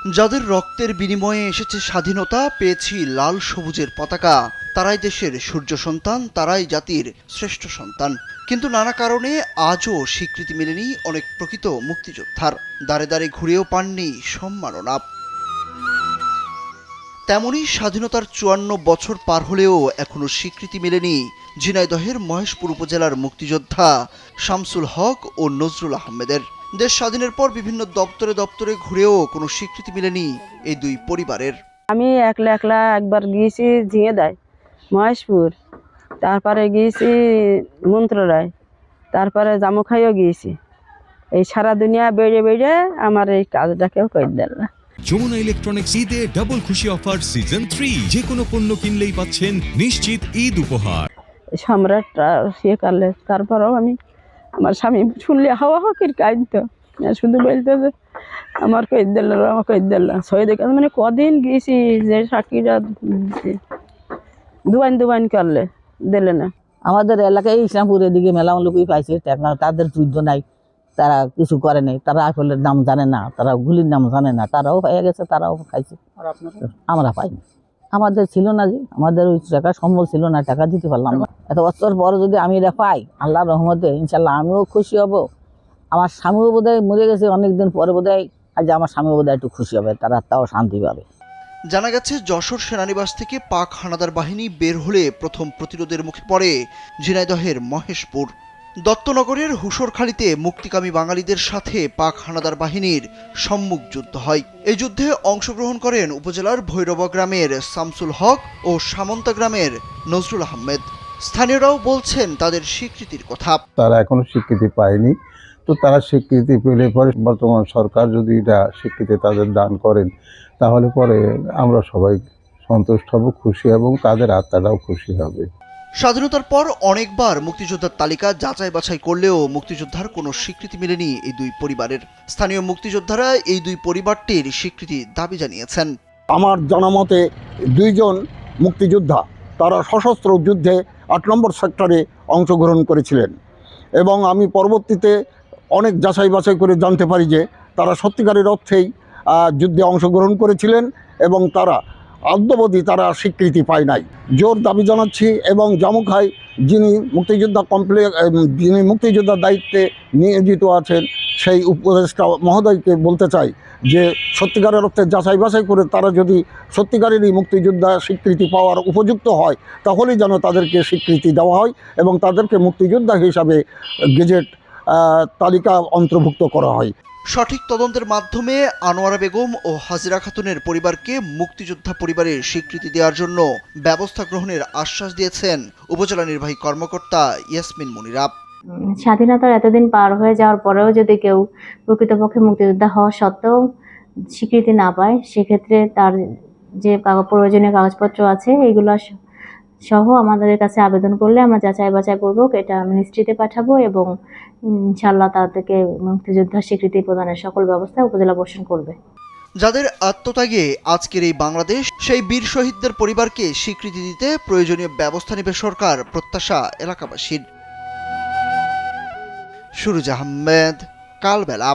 যাদের রক্তের বিনিময়ে এসেছে স্বাধীনতা, পেয়েছি লাল সবুজের পতাকা, তারাই দেশের সূর্য সন্তান, তারাই জাতির শ্রেষ্ঠ সন্তান। কিন্তু নানা কারণে আজও স্বীকৃতি মেলেনি অনেক প্রকৃত মুক্তিযোদ্ধার। দাঁড়ে দাঁড়ে ঘুরেও পাননি সম্মাননা। তেমনি স্বাধীনতার ৫৪ বছর পার হলেও এখনো স্বীকৃতি মেলেনি ঝিনাইদহের মহেশপুর উপজেলার মুক্তিযোদ্ধা শামসুল হক ও নজরুল আহমেদের। দেশ স্বাধীনের পর বিভিন্ন দপ্তরে দপ্তরে ঘুরেও কোনো স্বীকৃতি মেলেনি এই দুই পরিবারের। আমি একলা একলা একবার গিয়েছি ঝিঙেদায়, মহেশপুর, তারপরে গিয়েছি মন্ত্রণালয়, তারপরে জামুখাইও গিয়েছি। এই সারা দুনিয়া বেড়ে বেড়ে আমার এই কাজটা কেউ করে দিল না। যমুনা ইলেকট্রনিক্স ঈদে ডাবল খুশি অফার সিজন 3, যে কোনো পণ্য কিনলেই পাচ্ছেন নিশ্চিত ঈদ উপহার। সম্রাটটা ইয়ে করলে তারপরেও আমি আমার স্বামী শুনলে হাওয়া হকির কাঁদতো, শুধু বলতো যে আমার কই দিল না, আমার কই দিল না। শহীদ মানে কদিন গিয়েছি যে সাক্ষীরা দুবাইন করলে দিলে না। আমাদের এলাকায় ইসলামপুরের দিকে মেলা লোকই পাইছে, তাদের যুদ্ধ নাই, তারা কিছু করে নাই, তারা আসলের নাম জানে না, তারা গুলির নাম জানে না, তারাও পেয়ে গেছে, তারাও খাইছে, আমরা পাইনি। আমাদের ছিল না, যে আমাদের ওই টাকা সম্বল ছিল না, টাকা দিতে পারলাম না। এত বছর পর যদি আমি এটা পাই আল্লাহর রহমতে, ইনশাল্লাহ আমিও খুশি হব। আমার স্বামীও বোধহয় মরে গেছে অনেকদিন পরে, বোধহয় আজ আমার স্বামীও বোধহয় একটু খুশি হবে, তারা তাও শান্তি পাবে। জানা গেছে, যশোর সেনানিবাস থেকে পাক হানাদার বাহিনী বের হলে প্রথম প্রতিরোধের মুখে পড়ে ঝিনাইদহের মহেশপুর। দত্তনগরের হুসরখালিতে মুক্তিকামী বাঙালিদের সাথে পাক হানাদার বাহিনীর সম্মুখ যুদ্ধ হয়। এই যুদ্ধে অংশগ্রহণ করেন উপজেলার ভৈরবা গ্রামের শামসুল হক ও সামন্তা গ্রামের নজরুল আহমেদ। স্থানীয়রাও বলছেন তাদের স্বীকৃতির কথা। তারা এখনো স্বীকৃতি পায়নি, তো তারা স্বীকৃতি পেলে পরে বর্তমান সরকার যদি এটা স্বীকৃতি তাদের দান করেন, তাহলে পরে আমরা সবাই সন্তুষ্ট হব, খুশি এবং তাদের আত্মাটাও খুশি হবে। স্বাধীনতার পর অনেকবার মুক্তিযোদ্ধার তালিকা যাচাই বাছাই করলেও মুক্তিযোদ্ধার কোনো স্বীকৃতি মেলেনি এই দুই পরিবারের। স্থানীয় মুক্তিযোদ্ধারা এই দুই পরিবারটির স্বীকৃতি দাবি জানিয়েছেন। আমার জানামতে দুইজন মুক্তিযোদ্ধা তারা সশস্ত্র যুদ্ধে ৮ নম্বর সেক্টরে অংশগ্রহণ করেছিলেন, এবং আমি পরবর্তীতে অনেক যাচাই বাছাই করে জানতে পারি যে তারা সত্যিকারের অর্থেই যুদ্ধে অংশগ্রহণ করেছিলেন, এবং তারা আদ্যবধি তারা স্বীকৃতি পায় নাই। জোর দাবি জানাচ্ছি, এবং জামুখাই যিনি মুক্তিযোদ্ধার দায়িত্বে নিয়োজিত আছেন সেই উপদেষ্টা মহোদয়কে বলতে চাই যে সত্যিকারের অর্থে যাচাই বাছাই করে তারা যদি সত্যিকারেরই মুক্তিযোদ্ধা স্বীকৃতি পাওয়ার উপযুক্ত হয়, তাহলেই যেন তাদেরকে স্বীকৃতি দেওয়া হয় এবং তাদেরকে মুক্তিযোদ্ধা হিসাবে গেজেট তালিকা অন্তর্ভুক্ত করা হয়। সঠিক তদন্তের মাধ্যমে আনোয়ারা বেগম ও হাজিরা খাতুনের পরিবারকে মুক্তিযোদ্ধা পরিবারের স্বীকৃতি দেওয়ার জন্য ব্যবস্থা গ্রহণের আশ্বাস দিয়েছেন উপজেলা নির্বাহী কর্মকর্তা ইয়াসমিন মুনিরা। স্বাধীনতার এতদিন পার হয়ে যাওয়ার পরেও যদি কেউ প্রকৃতপক্ষে মুক্তিযোদ্ধা হওয়া সত্ত্বেও স্বীকৃতি না পায়, সেক্ষেত্রে তার যে প্রয়োজনীয় কাগজপত্র আছে এগুলো সহ আমাদের কাছে আবেদন করলে আমরা যাচাই বাছাই পূর্বক এটা মিনিস্ট্রিতে পাঠাবো, এবং ইনশাআল্লাহ তাদেরকে মুক্তিযোদ্ধা স্বীকৃতি প্রদানের সকল ব্যবস্থা উপজেলা পোষণ করবে। যাদের আত্মত্যাগে আজকের এই বাংলাদেশ, সেই বীর শহীদদের পরিবারকে স্বীকৃতি দিতে প্রয়োজনীয় ব্যবস্থা নেবে সরকার, প্রত্যাশা এলাকাবাসীর। সুরুজ আহমেদ, কালবেলা।